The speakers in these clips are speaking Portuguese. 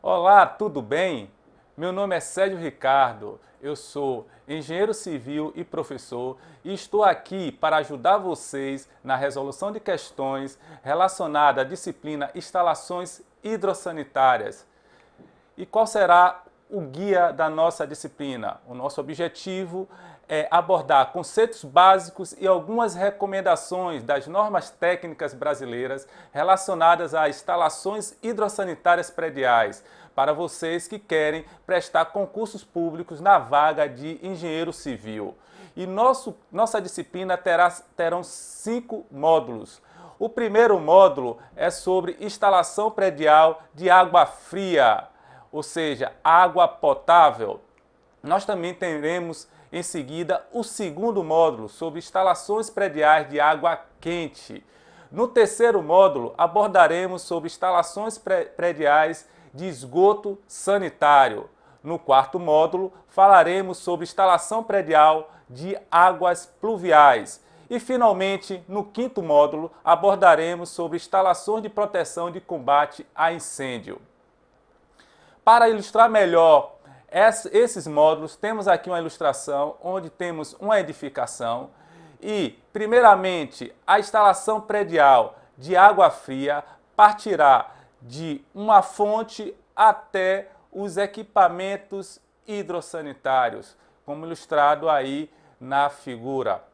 Olá, tudo bem? Meu nome é Sérgio Ricardo, eu sou engenheiro civil e professor e estou aqui para ajudar vocês na resolução de questões relacionadas à disciplina Instalações Hidrossanitárias. E qual será o guia da nossa disciplina? O nosso objetivo é abordar conceitos básicos e algumas recomendações das normas técnicas brasileiras relacionadas a instalações hidrossanitárias prediais, para vocês que querem prestar concursos públicos na vaga de engenheiro civil. E nossa disciplina terão 5 módulos. O primeiro módulo é sobre instalação predial de água fria, ou seja, água potável. Nós também teremos em seguida o segundo módulo sobre instalações prediais de água quente. No terceiro módulo abordaremos sobre instalações prediais de esgoto sanitário. No quarto módulo falaremos sobre instalação predial de águas pluviais. E, finalmente, no quinto módulo, abordaremos sobre instalações de proteção de combate a incêndio. Para ilustrar melhor esses módulos, temos aqui uma ilustração onde temos uma edificação e, primeiramente, a instalação predial de água fria partirá de uma fonte até os equipamentos hidrossanitários, como ilustrado aí na figura.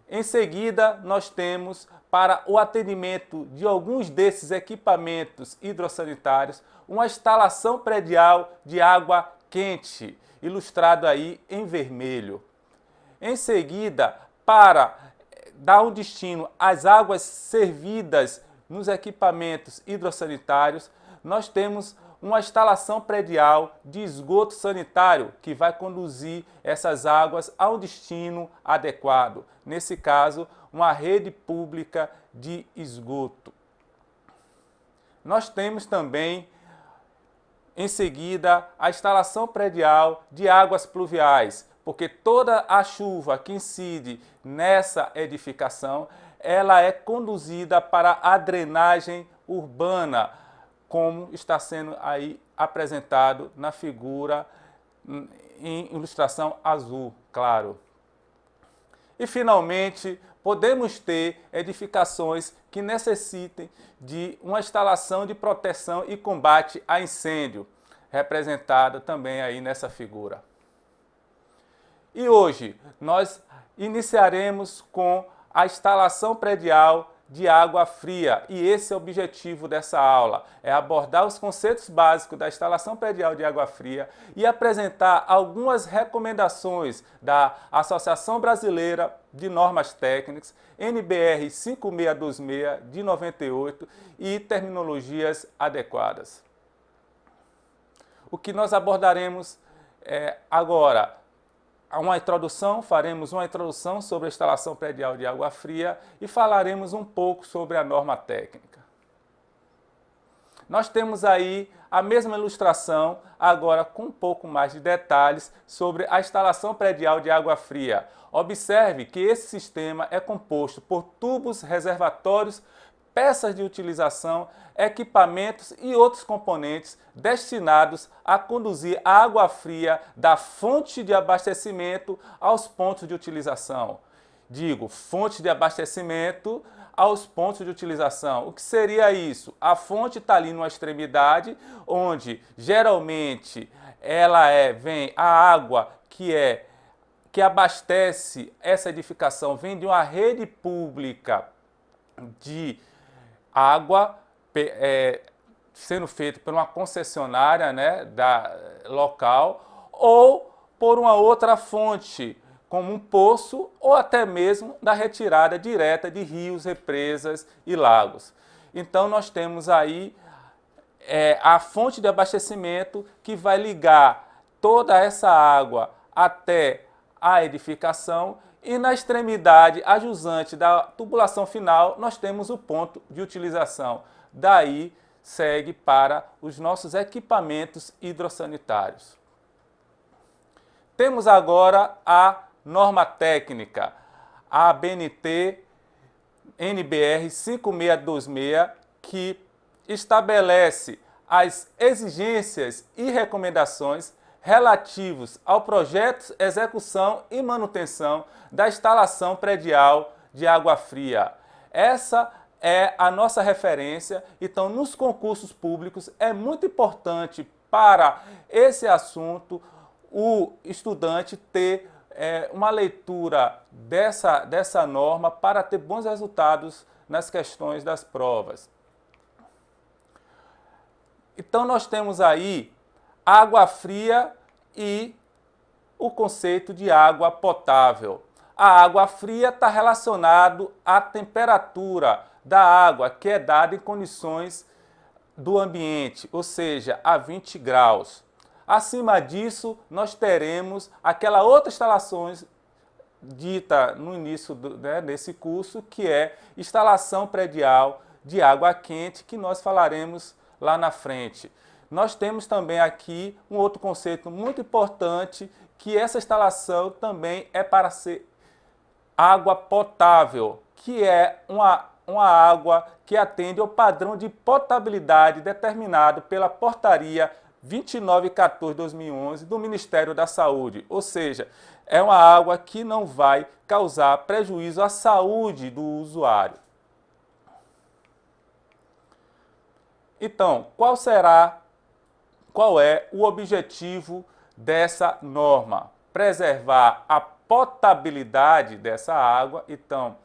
Em seguida, nós temos, para o atendimento de alguns desses equipamentos hidrossanitários, uma instalação predial de água quente, ilustrado aí em vermelho. Em seguida, para dar um destino às águas servidas nos equipamentos hidrossanitários, nós temos uma instalação predial de esgoto sanitário que vai conduzir essas águas a um destino adequado. Nesse caso, uma rede pública de esgoto. Nós temos também, em seguida, a instalação predial de águas pluviais, porque toda a chuva que incide nessa edificação, ela é conduzida para a drenagem urbana, como está sendo aí apresentado na figura em ilustração azul, claro. E, finalmente, podemos ter edificações que necessitem de uma instalação de proteção e combate a incêndio, representada também aí nessa figura. E hoje nós iniciaremos com a instalação predial de água fria, e esse é o objetivo dessa aula, é abordar os conceitos básicos da instalação predial de água fria e apresentar algumas recomendações da Associação Brasileira de Normas Técnicas, NBR 5626 de 98 e terminologias adequadas. O que nós abordaremos agora? Faremos uma introdução sobre a instalação predial de água fria e falaremos um pouco sobre a norma técnica. Nós temos aí a mesma ilustração, agora com um pouco mais de detalhes sobre a instalação predial de água fria. Observe que esse sistema é composto por tubos reservatórios, peças de utilização, equipamentos e outros componentes destinados a conduzir a água fria da fonte de abastecimento aos pontos de utilização. Digo, fonte de abastecimento aos pontos de utilização. O que seria isso? A fonte está ali numa extremidade, onde geralmente vem a água que abastece essa edificação, vem de uma rede pública de água sendo feito por uma concessionária, né, local, ou por uma outra fonte, como um poço, ou até mesmo da retirada direta de rios, represas e lagos. Então nós temos aí a fonte de abastecimento que vai ligar toda essa água até a edificação, e na extremidade ajusante da tubulação final nós temos o ponto de utilização. Daí segue para os nossos equipamentos hidrossanitários. Temos agora a norma técnica, a ABNT NBR 5626, que estabelece as exigências e recomendações relativos ao projeto, execução e manutenção da instalação predial de água fria. Essa é a nossa referência. Então, nos concursos públicos, é muito importante para esse assunto o estudante ter uma leitura dessa norma para ter bons resultados nas questões das provas. Então, nós temos aí água fria e o conceito de água potável. A água fria está relacionado à temperatura da água, que é dada em condições do ambiente, ou seja, a 20 graus. Acima disso, nós teremos aquela outra instalação dita no início desse curso, que é instalação predial de água quente, que nós falaremos lá na frente. Nós temos também aqui um outro conceito muito importante, que essa instalação também é para ser água potável, que é uma água que atende ao padrão de potabilidade determinado pela portaria 2914/2011 do Ministério da Saúde, ou seja, é uma água que não vai causar prejuízo à saúde do usuário. Então, qual é o objetivo dessa norma? Preservar a potabilidade dessa água. Então,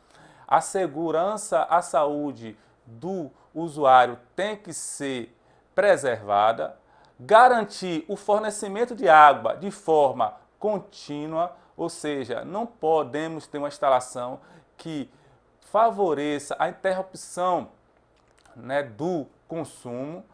a segurança, a saúde do usuário tem que ser preservada, garantir o fornecimento de água de forma contínua, ou seja, não podemos ter uma instalação que favoreça a interrupção, do consumo,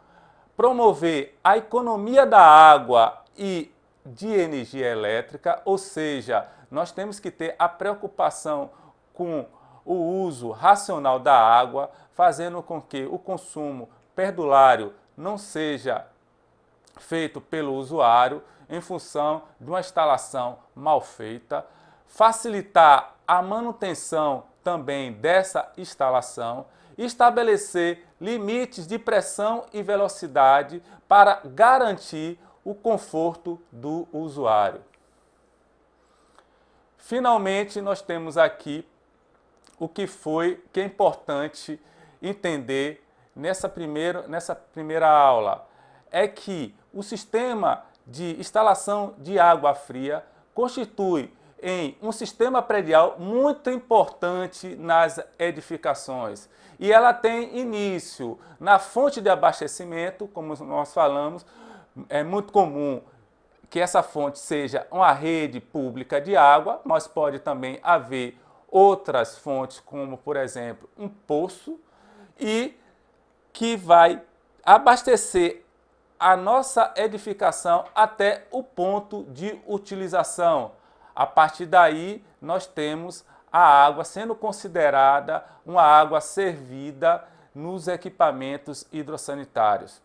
promover a economia da água e de energia elétrica, ou seja, nós temos que ter a preocupação com o uso racional da água, fazendo com que o consumo perdulário não seja feito pelo usuário em função de uma instalação mal feita, facilitar a manutenção também dessa instalação, estabelecer limites de pressão e velocidade para garantir o conforto do usuário. Finalmente, nós temos aqui o que é importante entender nessa primeira aula, é que o sistema de instalação de água fria constitui em um sistema predial muito importante nas edificações. E ela tem início na fonte de abastecimento, como nós falamos, é muito comum que essa fonte seja uma rede pública de água, mas pode também haver outras fontes, como, por exemplo, um poço, e que vai abastecer a nossa edificação até o ponto de utilização. A partir daí, nós temos a água sendo considerada uma água servida nos equipamentos hidrossanitários.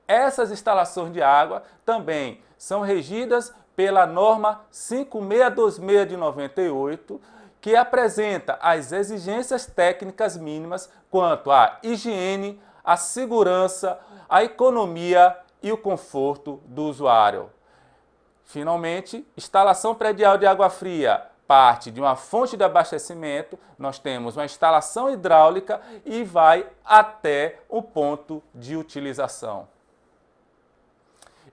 Essas instalações de água também são regidas pela norma 5626 de 98, que apresenta as exigências técnicas mínimas quanto à higiene, à segurança, à economia e o conforto do usuário. Finalmente, instalação predial de água fria parte de uma fonte de abastecimento, nós temos uma instalação hidráulica e vai até o ponto de utilização.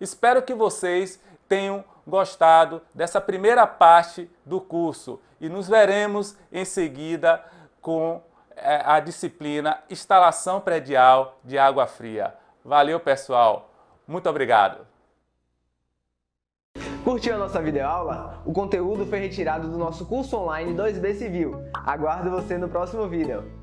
Espero que vocês tenham gostado dessa primeira parte do curso e nos veremos em seguida com a disciplina Instalação Predial de Água Fria. Valeu, pessoal! Muito obrigado! Curtiu a nossa videoaula? O conteúdo foi retirado do nosso curso online 2B Civil. Aguardo você no próximo vídeo.